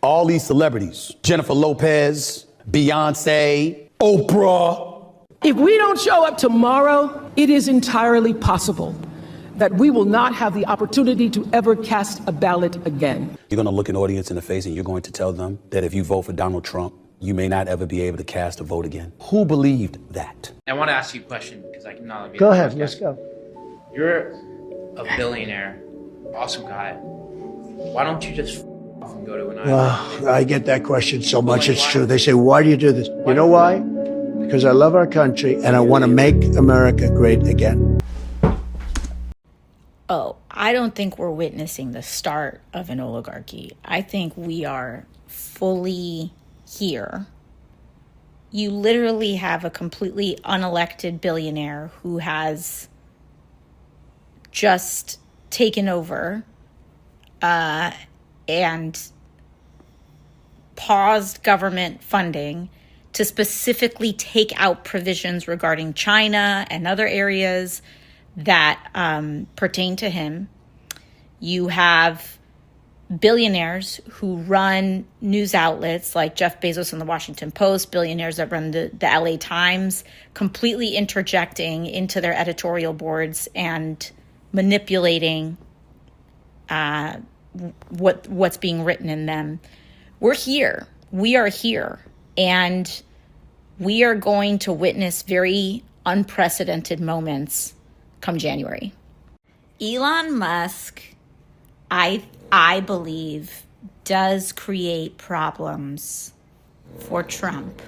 All these celebrities, Jennifer Lopez, Beyonce, Oprah. If we don't show up tomorrow, it is entirely possible that we will not have the opportunity to ever cast a ballot again. You're going to look an audience in the face and you're going to tell them that if you vote for Donald Trump, you may not ever be able to cast a vote again. Who believed that? I want to ask you a question because I cannot be. Go ahead, let's go. You're a billionaire, awesome guy. Why don't you just off and go to an island? I get that question so much. It's true. They say, why do you do this? You know why? Because I love our country and I want to make America great again. Oh, I don't think we're witnessing the start of an oligarchy. I think we are fully here. You literally have a completely unelected billionaire who has just taken over and paused government funding to specifically take out provisions regarding China and other areas that pertain to him. You have billionaires who run news outlets like Jeff Bezos and the Washington Post, billionaires that run the LA Times, completely interjecting into their editorial boards and manipulating what's being written in them. We're here. We are here. And we are going to witness very unprecedented moments come January. Elon Musk, I believe, does create problems for Trump.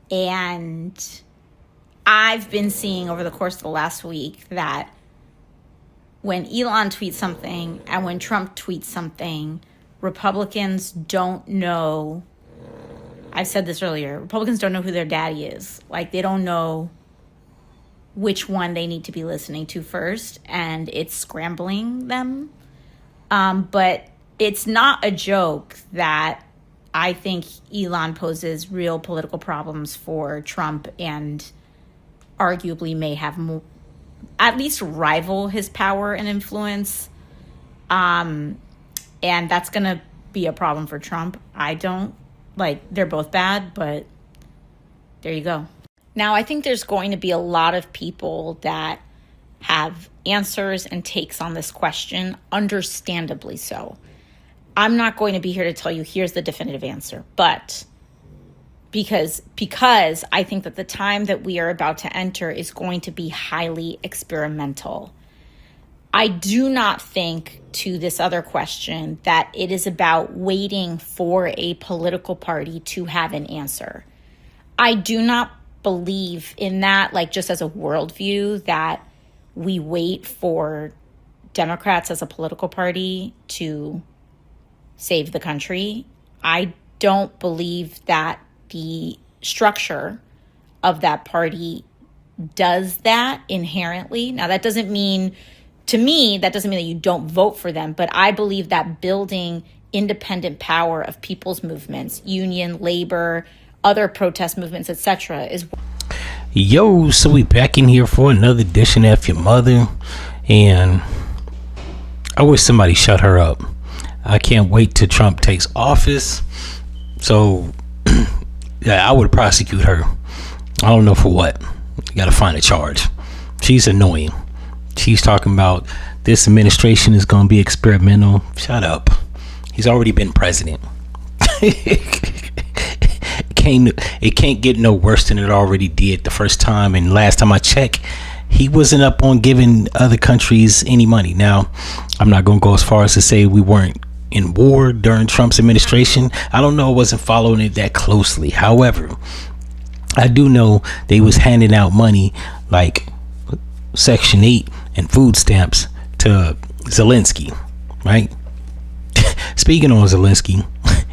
And I've been seeing over the course of the last week that when Elon tweets something and when Trump tweets something, Republicans don't know. I've said this earlier. Republicans don't know who their daddy is. Like, they don't know which one they need to be listening to first, and it's scrambling them. But it's not a joke that I think Elon poses real political problems for Trump and arguably may have more, at least rival his power and influence. And that's going to be a problem for Trump. They're both bad, but there you go. Now, I think there's going to be a lot of people that have answers and takes on this question, understandably so. I'm not going to be here to tell you here's the definitive answer, but because I think that the time that we are about to enter is going to be highly experimental. I do not think, to this other question, that it is about waiting for a political party to have an answer. I do not believe in that, just as a worldview, that we wait for Democrats as a political party to save the country. I don't believe that the structure of that party does that inherently. Now, that doesn't mean, to me, that doesn't mean that you don't vote for them, but I believe that building independent power of people's movements, union, labor, other protest movements, etc., is. Yo, so we back in here for another edition of F-ya-Motha, and I wish somebody shut her up. I can't wait till Trump takes office, so yeah, I would prosecute her. I don't know for what. You gotta find a charge. She's annoying. She's talking about this administration is gonna be experimental. Shut up. He's already been president. It can't get no worse than it already did the first time. And last time I checked, he wasn't up on giving other countries any money. Now, I'm not going to go as far as to say we weren't in war during Trump's administration. I don't know. I wasn't following it that closely. However, I do know they was handing out money like Section 8 and food stamps to Zelensky, right? Speaking of Zelensky,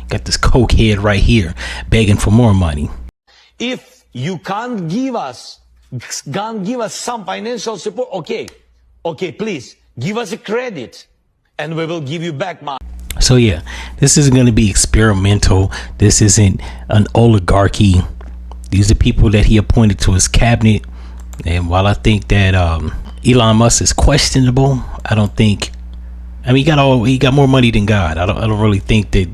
got this cokehead right here begging for more money. If you can't give us some financial support, okay, please give us a credit and we will give you back money. So yeah, this isn't going to be experimental. This isn't an oligarchy. These are people that he appointed to his cabinet. And while I think that Elon Musk is questionable, I don't think. I mean, he got more money than God. I don't really think that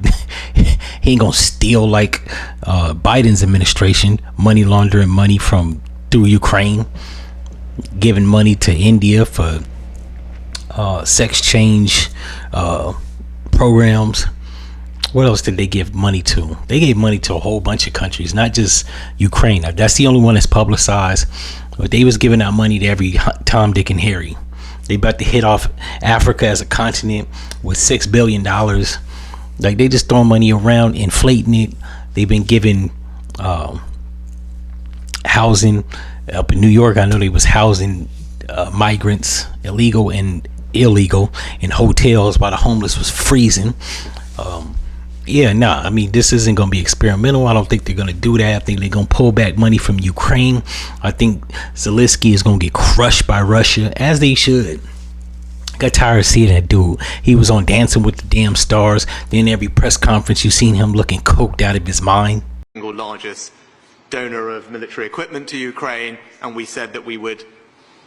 He ain't gonna steal like Biden's administration, money laundering money through Ukraine, giving money to India for sex change programs. What else did they give money to? They gave money to a whole bunch of countries, not just Ukraine. Now, that's the only one that's publicized. But they was giving out money to every Tom, Dick, and Harry. They about to hit off Africa as a continent with $6 billion. Like, they just throwing money around, inflating it. They've been giving housing up in New York. I know they was housing migrants, illegal and illegal, in hotels while the homeless was freezing. I mean, this isn't going to be experimental. I don't think they're going to do that. I think they're going to pull back money from Ukraine. I think Zelensky is going to get crushed by Russia, as they should. Got tired of seeing that dude. He was on Dancing with the Damn Stars. Then every press conference, you seen him looking coked out of his mind. Single largest donor of military equipment to Ukraine, and we said that we would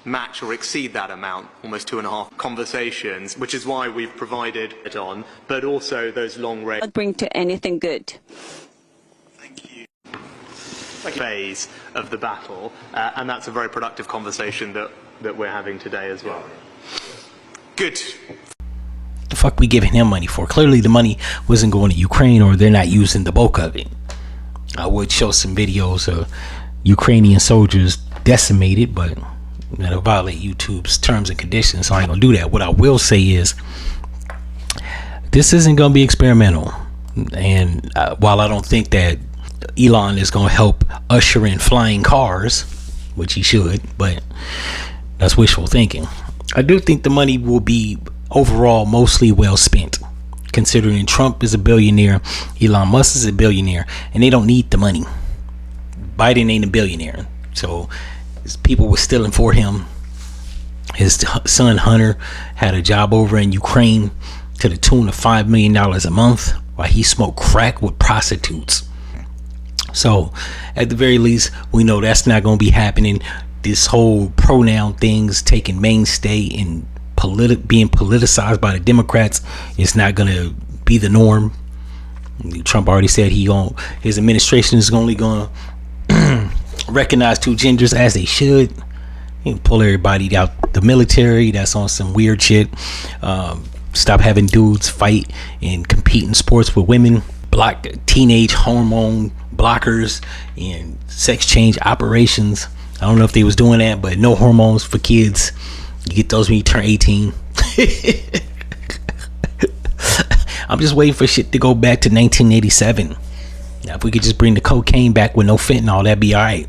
match or exceed that amount, almost 2.5 conversations, which is why we've provided it on, but also those long range. Not bring to anything good. Thank you. Phase of the battle, and that's a very productive conversation that we're having today as well. Good. The fuck we giving him money for? Clearly the money wasn't going to Ukraine, or they're not using the bulk of it. I would show some videos of Ukrainian soldiers decimated, but that'll violate YouTube's terms and conditions, so I ain't gonna do that. What I will say is, this isn't gonna be experimental, and while I don't think that Elon is gonna help usher in flying cars, which he should, but that's wishful thinking, I do think the money will be overall mostly well spent, considering Trump is a billionaire, Elon Musk is a billionaire, and they don't need the money. Biden ain't a billionaire, so his people were stealing for him. His son Hunter had a job over in Ukraine to the tune of $5 million a month while he smoked crack with prostitutes. So at the very least, we know that's not going to be happening. This whole pronoun things taking mainstay and being politicized by the Democrats is not going to be the norm. Trump already said his administration is only going to recognize two genders, as they should. Pull everybody out the military that's on some weird shit. Stop having dudes fight and compete in sports with women. Block teenage hormone blockers and sex change operations. I don't know if they was doing that, but no hormones for kids. You get those when you turn 18. I'm just waiting for shit to go back to 1987. Now, if we could just bring the cocaine back with no fentanyl, that'd be all right.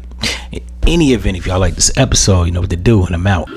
In any event, if y'all like this episode, you know what to do, and I'm out.